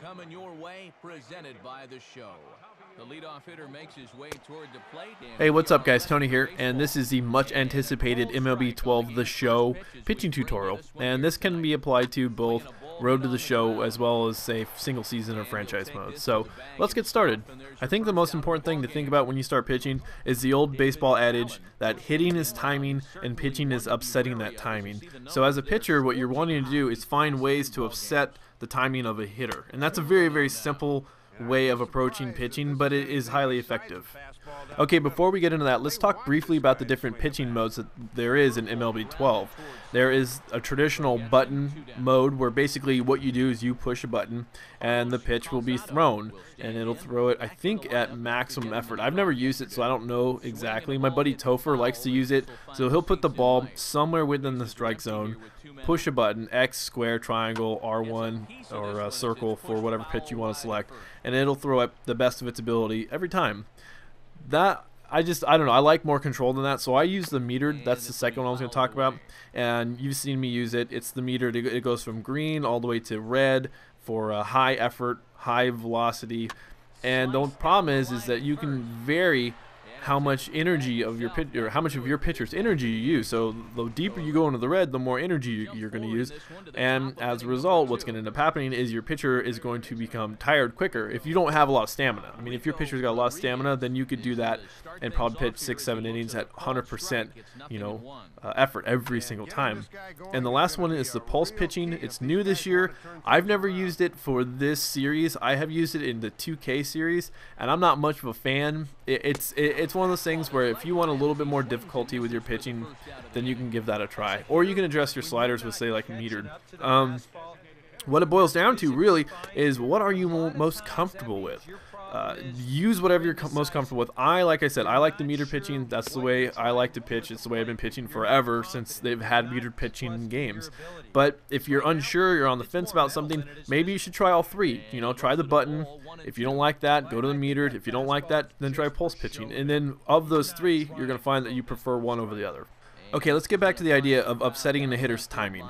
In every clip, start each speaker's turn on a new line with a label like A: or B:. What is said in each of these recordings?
A: Coming your way, presented by the show. The leadoff hitter makes his way toward the plate.
B: Hey, what's up guys? Tony here, and this is the much anticipated MLB 12 The Show pitching tutorial. And this can be applied to both Road to the Show as well as, say, single season or franchise mode. So let's get started. I think the most important thing to think about when you start pitching is the old baseball adage that hitting is timing and pitching is upsetting that timing. So as a pitcher, what you're wanting to do is find ways to upset the timing of a hitter. And that's a very, very simple way of approaching pitching, but it is highly effective. Okay, before we get into that, let's talk briefly about the different pitching modes that there is in MLB 12. There is a traditional button mode where basically what you do is you push a button and the pitch will be thrown, and it'll throw it, I think, at maximum effort. I've never used it, so I don't know exactly. My buddy Topher likes to use it, so he'll put the ball somewhere within the strike zone, push a button, X, square, triangle, R1, or circle for whatever pitch you want to select, and it'll throw it the best of its ability every time. That I don't know, I like more control than that, so I use the metered. That's the second one I was going to talk about, and you've seen me use it. It's the metered. It goes from green all the way to red for high effort, high velocity, and the problem is that you can vary how much energy of your pitch, or how much of your pitcher's energy you use. So the deeper you go into the red, the more energy you're going to use, and as a result, what's going to end up happening is your pitcher is going to become tired quicker if you don't have a lot of stamina. I mean, if your pitcher's got a lot of stamina, then you could do that and probably pitch 6-7 innings at 100%, effort every single time. And the last one is the pulse pitching. It's new this year. I've never used it for this series. I have used it in the 2K series, and I'm not much of a fan. It's one of those things where if you want a little bit more difficulty with your pitching, then you can give that a try, or you can adjust your sliders with, say, like metered. What it boils down to really is, what are you most comfortable with? Use whatever you're most comfortable with. Like I said, I like the meter pitching. That's the way I like to pitch. It's the way I've been pitching forever since they've had metered pitching in games. But if you're unsure, you're on the fence about something, maybe you should try all three. Try the button. If you don't like that, go to the metered. If you don't like that, then try pulse pitching. And then of those three, you're going to find that you prefer one over the other. Okay, let's get back to the idea of upsetting a hitter's timing.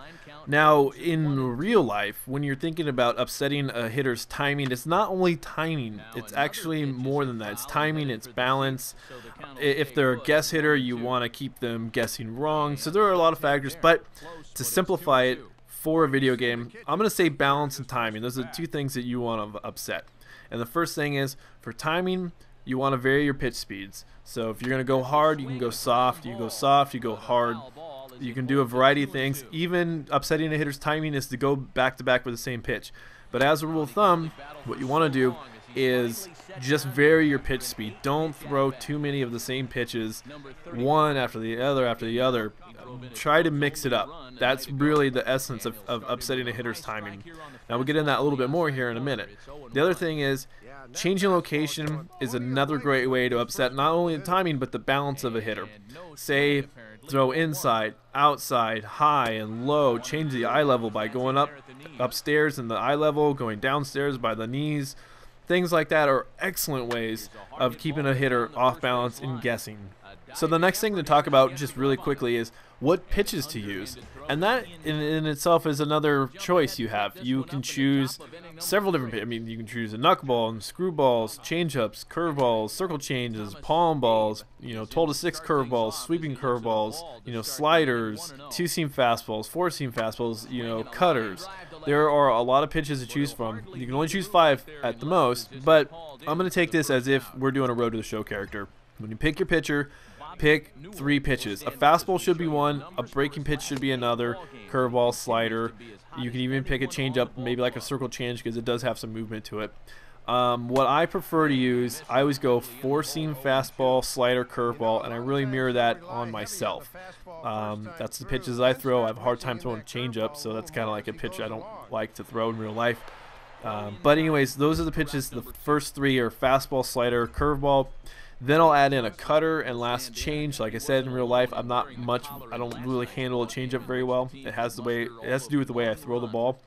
B: Now, in real life, when you're thinking about upsetting a hitter's timing, it's not only timing, it's actually more than that. It's timing, it's balance. If they're a guess hitter, you want to keep them guessing wrong. So there are a lot of factors, but to simplify it for a video game, I'm going to say balance and timing. Those are the two things that you want to upset. And the first thing is, for timing, you want to vary your pitch speeds. So if you're going to go hard, you can go soft. You go soft, you go hard. You can do a variety of things. Even upsetting a hitter's timing is to go back-to-back with the same pitch. But as a rule of thumb, what you want to do is just vary your pitch speed. Don't throw too many of the same pitches, one after the other. Try to mix it up. That's really the essence of upsetting a hitter's timing. Now we'll get into that a little bit more here in a minute. The other thing is, changing location is another great way to upset not only the timing but the balance of a hitter. Say, throw inside, outside, high and low. Change the eye level by going upstairs in the eye level, going downstairs by the knees. Things like that are excellent ways of keeping a hitter off balance and guessing. So the next thing to talk about just really quickly is what pitches to use. And that in itself is another choice you have. You can choose several different pitches. I mean, you can choose a knuckleball and screwballs, changeups, curveballs, circle changes, palm balls, 12 to 6 curveballs, sweeping curveballs, sliders, 2-seam fastballs, 4-seam fastballs, cutters. There are a lot of pitches to choose from. You can only choose 5 at the most, but I'm going to take this as if we're doing a Road to the Show character. When you pick your pitcher, pick 3 pitches. A fastball should be one, a breaking pitch should be another, curveball, slider. You can even pick a changeup, maybe like a circle change, because it does have some movement to it. What I prefer to use, I always go 4-seam fastball, slider, curveball, and I really mirror that on myself. That's the pitches I throw. I have a hard time throwing a changeup, so that's kind of like a pitch I don't like to throw in real life. But anyways, those are the pitches. The first 3 are fastball, slider, curveball. Then I'll add in a cutter and last change. Like I said, in real life, I don't really handle a changeup very well. It has to do with the way I throw the ball.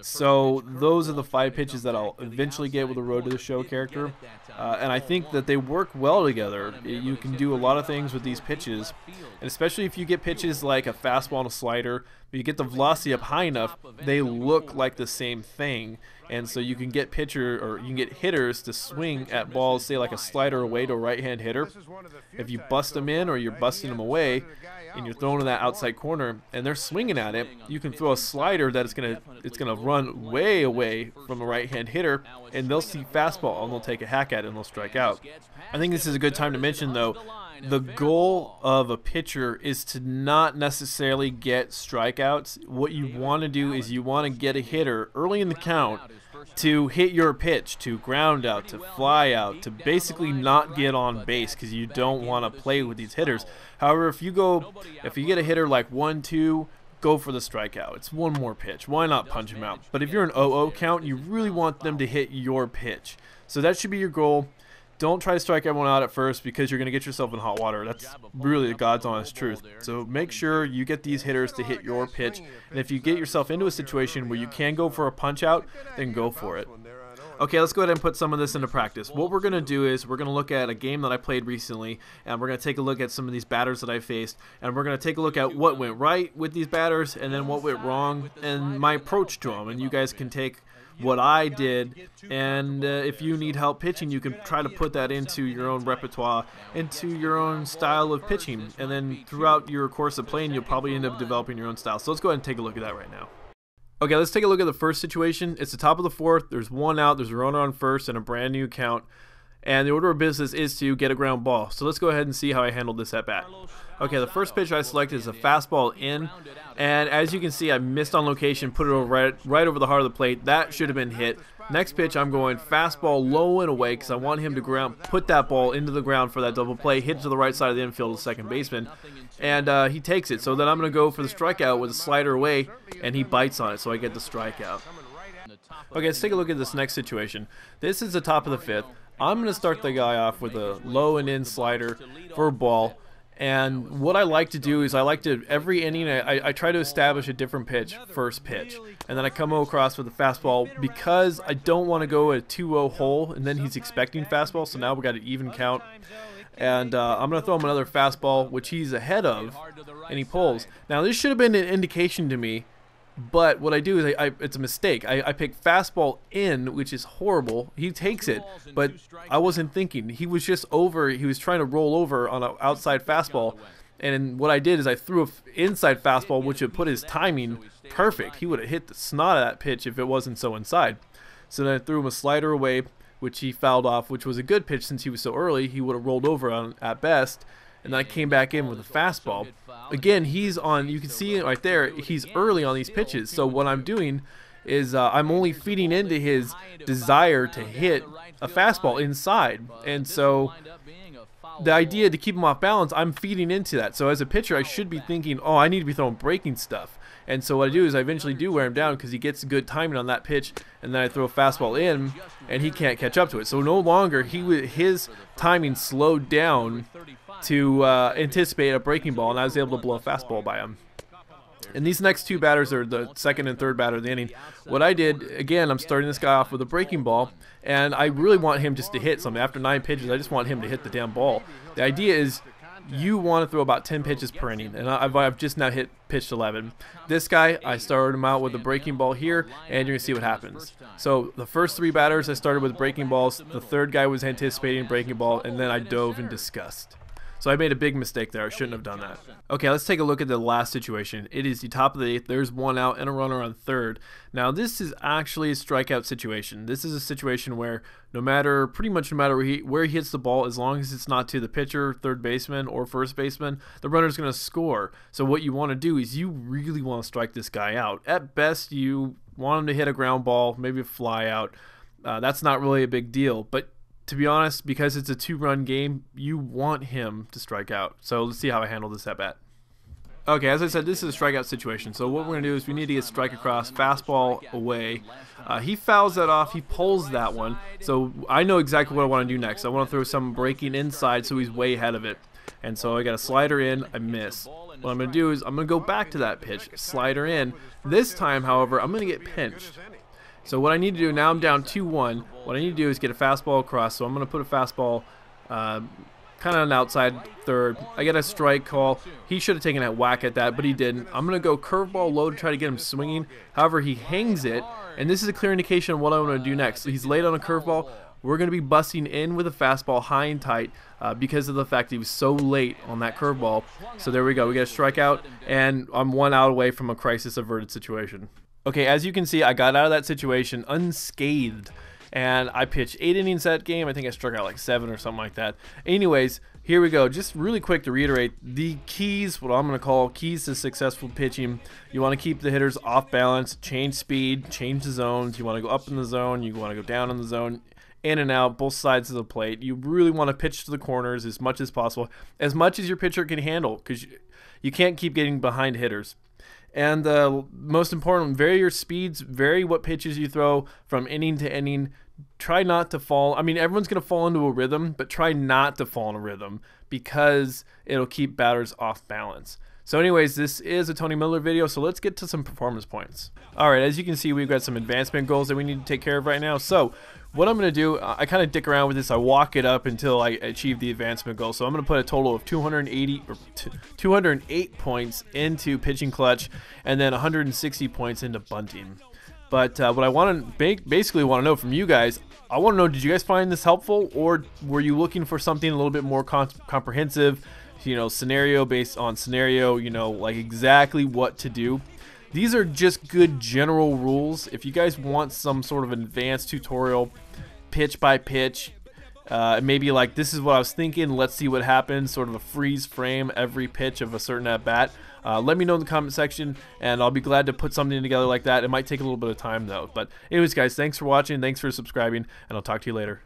B: So those are the 5 pitches that I'll eventually get with a Road to the Show character. And I think that they work well together. You can do a lot of things with these pitches, and especially if you get pitches like a fastball and a slider, but you get the velocity up high enough, they look like the same thing. and so you can get hitters to swing at balls, say like a slider away to a right-hand hitter. If you bust them in or you're busting them away and you're throwing in that outside corner and they're swinging at it, you can throw a slider that it's gonna run way away from a right-hand hitter, and they'll see fastball and they'll take a hack at it and they'll strike out. I think this is a good time to mention, though, the goal of a pitcher is to not necessarily get strikeouts. What you want to do is you want to get a hitter early in the count to hit your pitch, to ground out, to fly out, to basically not get on base, because you don't want to play with these hitters. However, if you get a hitter like 1-2, go for the strikeout. It's one more pitch. Why not punch him out? But if you're an 0-0 count, you really want them to hit your pitch. So that should be your goal. Don't try to strike everyone out at first, because you're going to get yourself in hot water. That's really the God's honest truth. So make sure you get these hitters to hit your pitch. And if you get yourself into a situation where you can go for a punch out, then go for it. Okay, let's go ahead and put some of this into practice. What we're going to do is we're going to look at a game that I played recently, and we're going to take a look at some of these batters that I faced, and we're going to take a look at what went right with these batters and then what went wrong and my approach to them. And you guys can take what I did, and if you need help pitching, you can try to put that into your own repertoire, into your own style of pitching, and then throughout your course of playing, you'll probably end up developing your own style. So let's go ahead and take a look at that right now. Okay, let's take a look at the first situation. It's the top of the fourth. There's one out. There's a runner on first and a brand new count. And the order of business is to get a ground ball. So let's go ahead and see how I handled this at bat. Okay, the first pitch I selected is a fastball in. And as you can see, I missed on location, put it over right over the heart of the plate. That should have been hit. Next pitch, I'm going fastball low and away because I want him to put that ball into the ground for that double play, hit it to the right side of the infield to second baseman. And he takes it. So then I'm going to go for the strikeout with a slider away, and he bites on it, so I get the strikeout. Okay, let's take a look at this next situation. This is the top of the fifth. I'm going to start the guy off with a low and in slider for a ball. And what I like to do is every inning, I try to establish a different pitch, first pitch. And then I come across with a fastball because I don't want to go a 2-0 hole, and then he's expecting fastball, so now we got an even count. And I'm going to throw him another fastball, which he's ahead of, and he pulls. Now, this should have been an indication to me, but what I do is it's a mistake. I pick fastball in, which is horrible. He takes it, but I wasn't thinking. He was just over. He was trying to roll over on an outside fastball, and what I did is I threw an inside fastball, which would put his timing perfect. He would have hit the snot of that pitch if it wasn't so inside. So then I threw him a slider away, which he fouled off, which was a good pitch since he was so early. He would have rolled over on at best. And then I came back in with a fastball. Again, he's on, you can see it right there, he's early on these pitches. So what I'm doing is I'm only feeding into his desire to hit a fastball inside. And so the idea to keep him off balance, I'm feeding into that. So as a pitcher, I should be thinking, oh, I need to be throwing breaking stuff. And so what I do is I eventually do wear him down because he gets good timing on that pitch, and then I throw a fastball in, and he can't catch up to it. So no longer his timing slowed down to anticipate a breaking ball, and I was able to blow a fastball by him. And these next two batters are the second and third batter of the inning. What I did, again, I'm starting this guy off with a breaking ball, and I really want him just to hit something. After 9 pitches, I just want him to hit the damn ball. The idea is you want to throw about 10 pitches per inning, and I've just now hit pitch 11. This guy, I started him out with a breaking ball here, and you're going to see what happens. So the first 3 batters, I started with breaking balls. The third guy was anticipating breaking ball, and then I dove in disgust. So I made a big mistake there. I shouldn't have done that. Okay, let's take a look at the last situation. It is the top of the 8th. There's one out and a runner on third. Now, this is actually a strikeout situation. This is a situation where pretty much no matter where he hits the ball, as long as it's not to the pitcher, third baseman, or first baseman, the runner's going to score. So what you want to do is you really want to strike this guy out. At best, you want him to hit a ground ball, maybe a fly out. That's not really a big deal. But to be honest, because it's a 2-run game, you want him to strike out. So let's see how I handle this at bat. Okay, as I said, this is a strikeout situation. So what we're going to do is we need to get strike across, fastball away. He fouls that off. He pulls that one. So I know exactly what I want to do next. I want to throw some breaking inside so he's way ahead of it. And so I got a slider in. I miss. What I'm going to do is I'm going to go back to that pitch, slider in. This time, however, I'm going to get pinched. So what I need to do, now I'm down 2-1, what I need to do is get a fastball across. So I'm going to put a fastball kind kind of an outside third. I get a strike call. He should have taken a whack at that, but he didn't. I'm going to go curveball low to try to get him swinging. However, he hangs it, and this is a clear indication of what I want to do next. So he's late on a curveball. We're going to be busting in with a fastball high and tight because of the fact he was so late on that curveball. So there we go. We get a strikeout, and I'm 1 out away from a crisis averted situation. Okay, as you can see, I got out of that situation unscathed. And I pitched 8 innings that game. I think I struck out like 7 or something like that. Anyways, here we go. Just really quick to reiterate, the keys, what I'm going to call keys to successful pitching. You want to keep the hitters off balance, change speed, change the zones. You want to go up in the zone. You want to go down in the zone, in and out, both sides of the plate. You really want to pitch to the corners as much as possible, as much as your pitcher can handle, because you can't keep getting behind hitters. And most important, vary your speeds, vary what pitches you throw from inning to inning. Try not to fall. I mean, everyone's going to fall into a rhythm, but try not to fall in a rhythm because it'll keep batters off balance. So anyways, this is a Tony Miller video, so let's get to some performance points. All right, as you can see, we've got some advancement goals that we need to take care of right now. So what I'm going to do, I kind of dick around with this. I walk it up until I achieve the advancement goal. So I'm going to put a total of 208 points into pitching clutch and then 160 points into bunting. But what I want to basically want to know from you guys, I want to know, did you guys find this helpful, or were you looking for something a little bit more comprehensive, you know, scenario based on scenario, you know, like exactly what to do? These are just good general rules. If you guys want some sort of advanced tutorial, pitch by pitch, maybe like this is what I was thinking, let's see what happens, sort of a freeze frame every pitch of a certain at bat, let me know in the comment section, and I'll be glad to put something together like that. It might take a little bit of time though. But anyways guys, thanks for watching, thanks for subscribing, and I'll talk to you later.